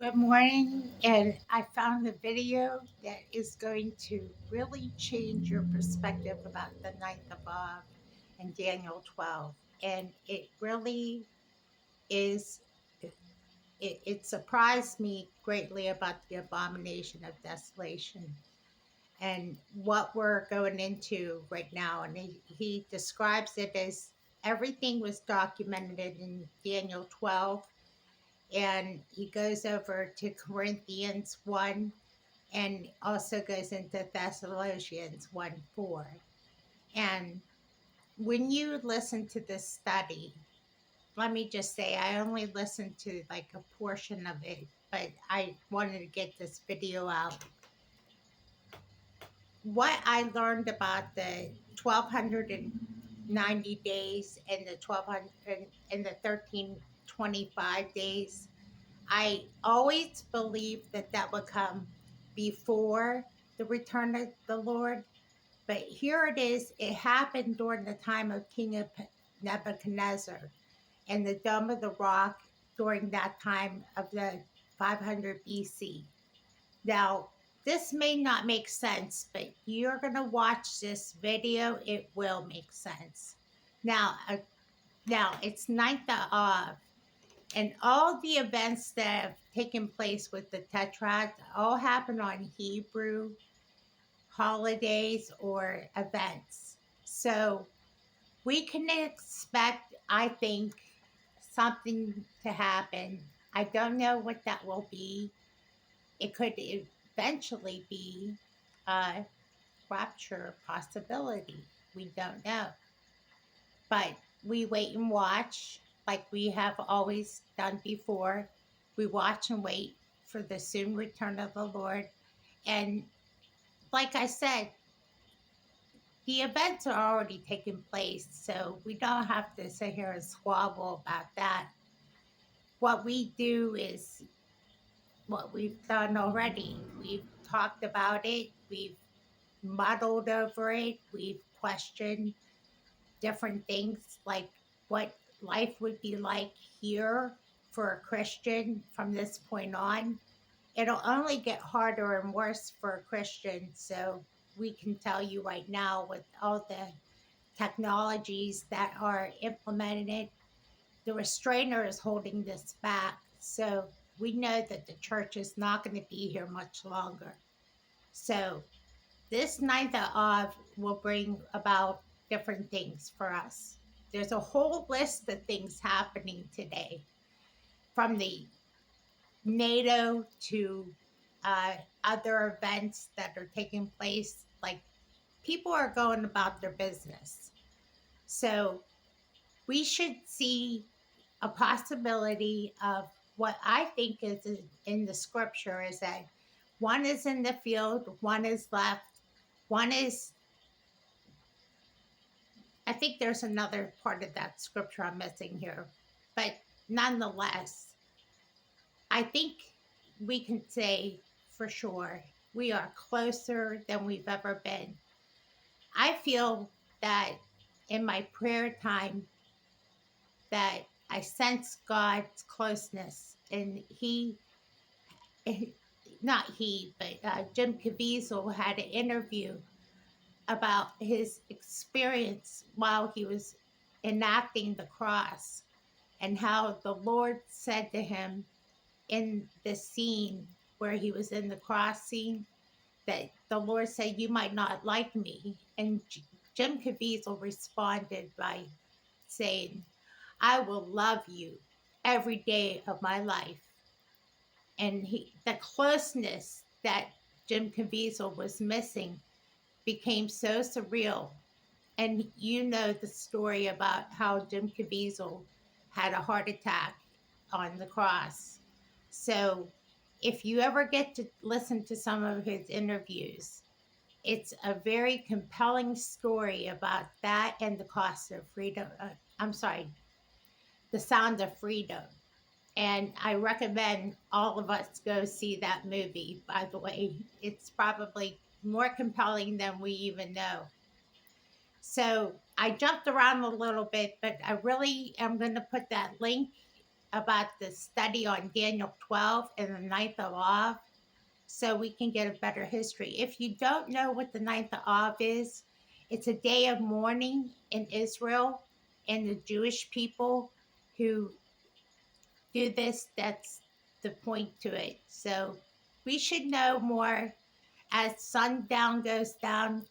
Good morning, and I found a video that is going to really change your perspective about the ninth of Av and Daniel 12. And it really is, it surprised me greatly about the abomination of desolation and what we're going into right now. And he describes it as everything was documented in Daniel 12, and he goes over to Corinthians 1 and also goes into Thessalonians 1 4. And when you listen to this study, let me just say, I only listened to like a portion of it, but I wanted to get this video out. What I learned about the 1290 days and the 1200 and the 1325 days, I always believed that that would come before the return of the Lord. But here it is. It happened during the time of King Nebuchadnezzar and the Dome of the Rock during that time of the 500 BC. Now, this may not make sense, but you're going to watch this video. It will make sense. Now, it's ninth of, and all the events that have taken place with the Tetrad all happen on Hebrew holidays or events. So we can expect, I think, something to happen. I don't know what that will be. It could eventually be a rapture possibility. We don't know. But we wait and watch like we have always done before. We watch and wait for the soon return of the Lord. And like I said, the events are already taking place, so we don't have to sit here and squabble about that. What we do is what we've done already. We've talked about it, we've muddled over it, we've questioned different things like what life would be like here for a Christian from this point on. It'll only get harder and worse for a Christian. So we can tell you right now, with all the technologies that are implemented, the restrainer is holding this back. So we know that the church is not going to be here much longer. So this ninth of will bring about different things for us. There's a whole list of things happening today, from the NATO to other events that are taking place. Like, people are going about their business. So we should see a possibility of what I think is in the scripture is that one is in the field, one is left, one is, I think there's another part of that scripture I'm missing here. But nonetheless, I think we can say for sure we are closer than we've ever been. I feel that in my prayer time that I sense God's closeness, and not he, but Jim Caviezel had an interview about his experience while he was enacting the cross, and how the Lord said to him in the scene where he was in the cross scene, that the Lord said, "You might not like me." And Jim Caviezel responded by saying, "I will love you every day of my life." And the closeness that Jim Caviezel was missing became so surreal. And you know the story about how Jim Caviezel had a heart attack on the cross. So if you ever get to listen to some of his interviews, it's a very compelling story about that and the cost of freedom. I'm sorry, the sound of freedom. And I recommend all of us go see that movie, by the way. It's probably more compelling than we even know. So I jumped around a little bit, but I really am going to put that link about the study on Daniel 12 and the ninth of Av so we can get a better history. If you don't know what the ninth of Av is, it's a day of mourning in Israel and the Jewish people who do this. That's the point to it. So we should know more as sundown goes down.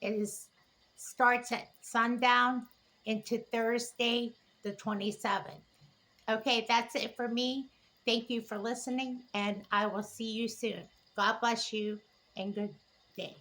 Starts at sundown into Thursday, the 27th. Okay, that's it for me. Thank you for listening, and I will see you soon. God bless you, and good day.